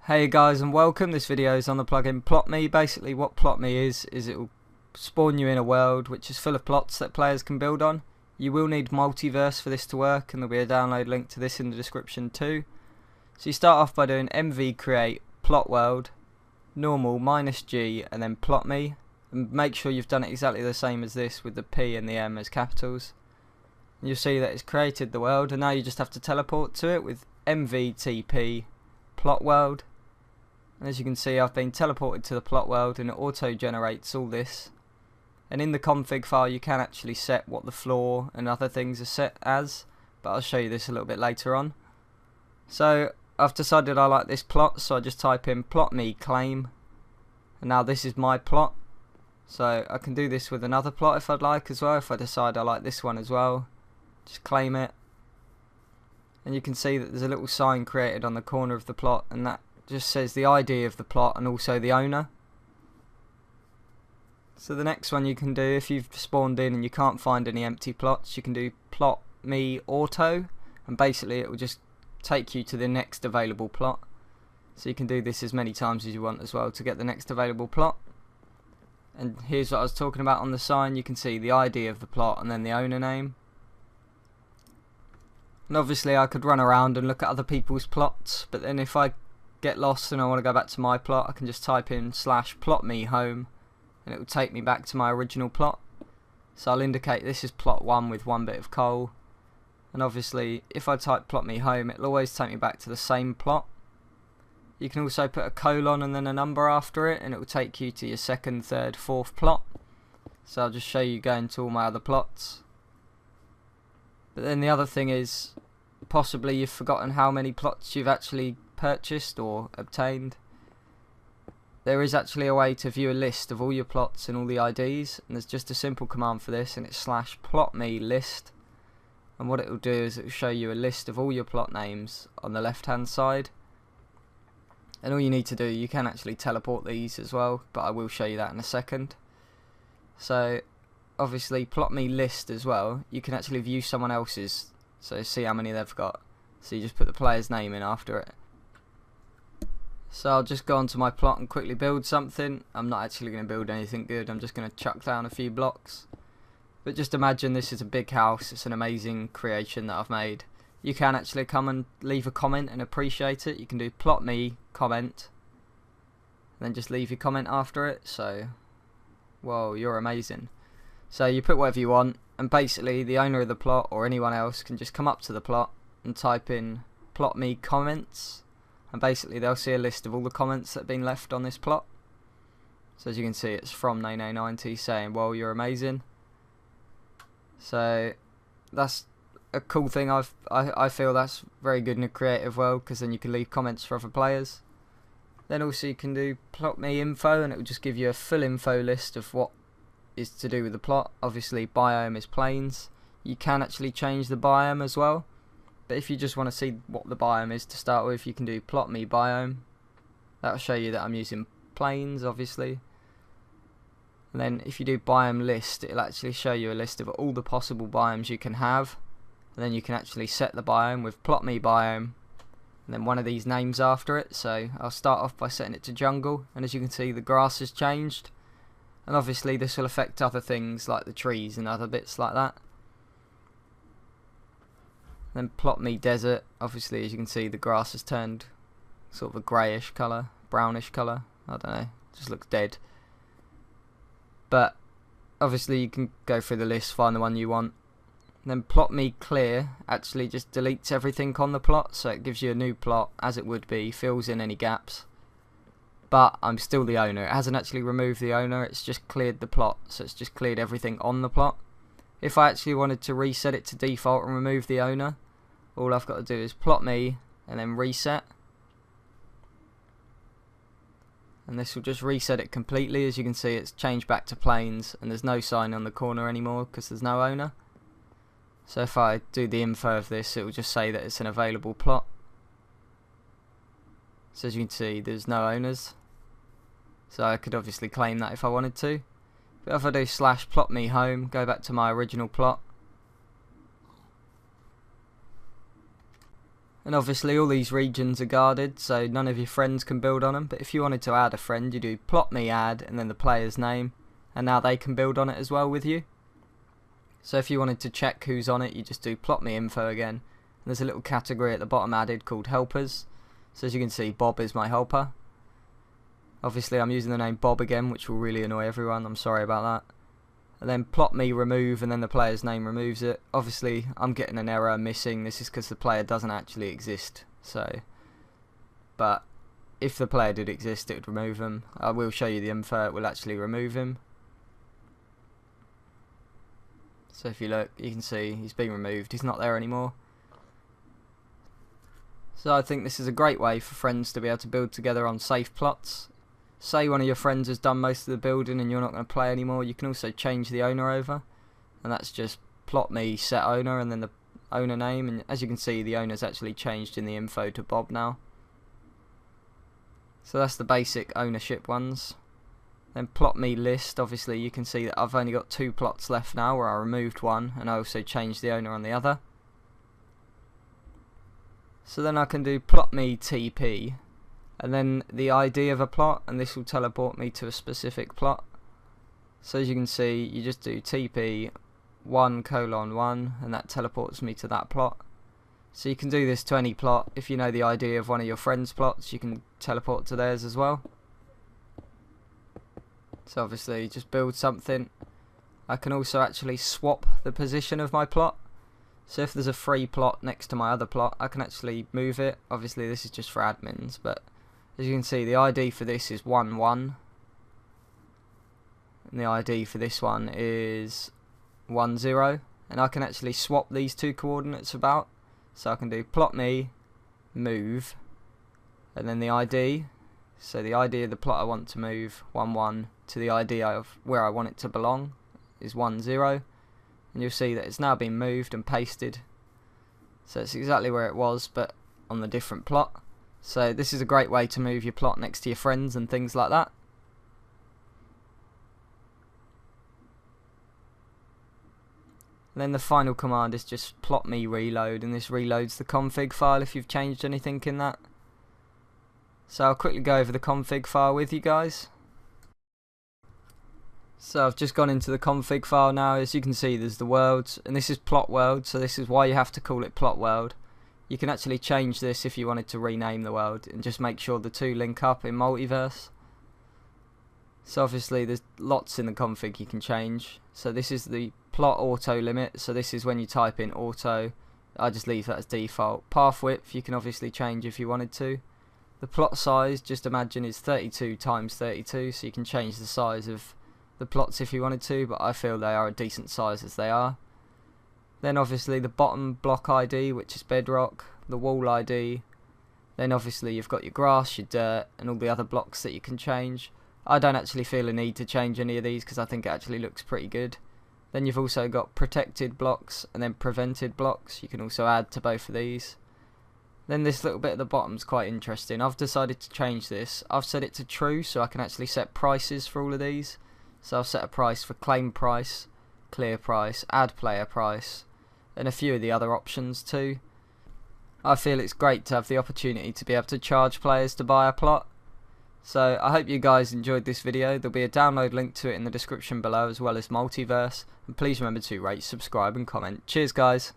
Hey guys and welcome. This video is on the plugin PlotMe. Basically what PlotMe is it will spawn you in a world which is full of plots that players can build on. You will need multiverse for this to work, and there'll be a download link to this in the description too. So you start off by doing mv create plot world normal -g and then PlotMe, and make sure you've done it exactly the same as this with the P and the M as capitals. And you'll see that it's created the world, and now you just have to teleport to it with mv-tp plot world. And as you can see, I've been teleported to the plot world and it auto generates all this. And in the config file you can actually set what the floor and other things are set as, but I'll show you this a little bit later on. So I've decided I like this plot, so I just type in PlotMe claim, and now this is my plot. So I can do this with another plot if I'd like as well. If I decide I like this one as well, just claim it. And you can see that there's a little sign created on the corner of the plot, and that just says the ID of the plot and also the owner. So the next one you can do, if you've spawned in and you can't find any empty plots, you can do PlotMe auto, and basically it will just take you to the next available plot. So you can do this as many times as you want as well to get the next available plot. And here's what I was talking about on the sign. You can see the ID of the plot and then the owner name. And obviously I could run around and look at other people's plots, but then if I get lost and I want to go back to my plot, I can just type in /plotme home and it will take me back to my original plot. So I'll indicate this is plot 1 with 1 bit of coal, and obviously if I type plotme home it'll always take me back to the same plot. You can also put a colon and then a number after it and it will take you to your second, third, fourth plot. So I'll just show you going to all my other plots. But then the other thing is, possibly you've forgotten how many plots you've actually purchased or obtained. There is actually a way to view a list of all your plots and all the IDs, and there's just a simple command for this, and it's /plotme list. And what it will do is it will show you a list of all your plot names on the left hand side. And all you need to do, you can actually teleport these as well, but I will show you that in a second. So obviously PlotMe list as well, you can actually view someone else's, so see how many they've got. So you just put the player's name in after it. So I'll just go onto my plot and quickly build something. I'm not actually going to build anything good, I'm just going to chuck down a few blocks. But just imagine this is a big house, it's an amazing creation that I've made. You can actually come and leave a comment and appreciate it. You can do PlotMe comment, and then just leave your comment after it. So, whoa, you're amazing. So you put whatever you want, and basically the owner of the plot or anyone else can just come up to the plot and type in PlotMe comments, and basically they'll see a list of all the comments that have been left on this plot. So as you can see, it's from Nene90 saying, well, you're amazing. So that's a cool thing. I feel that's very good in a creative world, because then you can leave comments for other players. Then also you can do PlotMe info, and it will just give you a full info list of what is to do with the plot. Obviously biome is plains. You can actually change the biome as well, but if you just want to see what the biome is to start with, you can do PlotMe biome. That'll show you that I'm using plains obviously. And then if you do biome list, it'll actually show you a list of all the possible biomes you can have, and then you can actually set the biome with PlotMe biome and then one of these names after it. So I'll start off by setting it to jungle, and as you can see the grass has changed, and obviously this will affect other things like the trees and other bits like that. Then PlotMe desert, obviously as you can see the grass has turned sort of a greyish colour, brownish colour, I don't know, just looks dead. But obviously you can go through the list, find the one you want. Then PlotMe clear actually just deletes everything on the plot, so it gives you a new plot as it would be, fills in any gaps. But I'm still the owner. It hasn't actually removed the owner, it's just cleared the plot, so it's just cleared everything on the plot. If I actually wanted to reset it to default and remove the owner, all I've got to do is PlotMe and then reset. And this will just reset it completely. As you can see, it's changed back to plains and there's no sign on the corner anymore because there's no owner. So if I do the info of this, it will just say that it's an available plot. So as you can see, there's no owners. So I could obviously claim that if I wanted to. But if I do /plotme home, go back to my original plot, And obviously all these regions are guarded, so none of your friends can build on them. But if you wanted to add a friend, you do plot me add and then the player's name, and now they can build on it as well with you. So if you wanted to check who's on it, you just do plot me info again. And there's a little category at the bottom added called helpers. So as you can see, Bob is my helper. Obviously I'm using the name Bob again, which will really annoy everyone, I'm sorry about that. And then plot me remove, and then the player's name removes it. Obviously I'm getting an error missing, this is because the player doesn't actually exist. But if the player did exist, it would remove him. I will show you the info, it will actually remove him. So if you look, you can see he's been removed, he's not there anymore. So I think this is a great way for friends to be able to build together on safe plots. Say one of your friends has done most of the building and you're not going to play anymore, you can also change the owner over, and that's just plot me set owner and then the owner name, and as you can see the owner's actually changed in the info to Bob now. So that's the basic ownership ones. Then plot me list, obviously you can see that I've only got 2 plots left now where I removed one and I also changed the owner on the other. So then I can do plot me TP and then the ID of a plot, and this will teleport me to a specific plot. So as you can see, you just do TP 1:1 and that teleports me to that plot. So you can do this to any plot. If you know the ID of one of your friends' plots, you can teleport to theirs as well. So obviously just build something. I can also actually swap the position of my plot. So if there's a free plot next to my other plot, I can actually move it. Obviously this is just for admins, but as you can see the ID for this is 11 and the ID for this one is 10, and I can actually swap these 2 coordinates about. So I can do plot me move and then the ID, so the ID of the plot I want to move 11 to the ID of where I want it to belong is 10, and you'll see that it's now been moved and pasted, so it's exactly where it was but on the different plot. So this is a great way to move your plot next to your friends and things like that. And then the final command is just plot me reload, and this reloads the config file if you've changed anything in that. So I'll quickly go over the config file with you guys. So I've just gone into the config file now. As you can see there's the worlds, and this is plot world, so this is why you have to call it plot world. You can actually change this if you wanted to rename the world and just make sure the 2 link up in multiverse. So obviously there's lots in the config you can change. So this is the plot auto limit, so this is when you type in auto. I just leave that as default. Path width you can obviously change if you wanted to. The plot size, just imagine, is 32 × 32, so you can change the size of the plots if you wanted to, but I feel they are a decent size as they are. Then obviously the bottom block ID, which is bedrock, the wall ID, then obviously you've got your grass, your dirt, and all the other blocks that you can change. I don't actually feel a need to change any of these because I think it actually looks pretty good. Then you've also got protected blocks and then prevented blocks, you can also add to both of these. Then this little bit at the bottom is quite interesting. I've decided to change this. I've set it to true so I can actually set prices for all of these. So I've set a price for claim price, clear price, add player price, and a few of the other options too. I feel it's great to have the opportunity to be able to charge players to buy a plot. So I hope you guys enjoyed this video. There'll be a download link to it in the description below, as well as Multiverse, and please remember to rate, subscribe and comment. Cheers guys.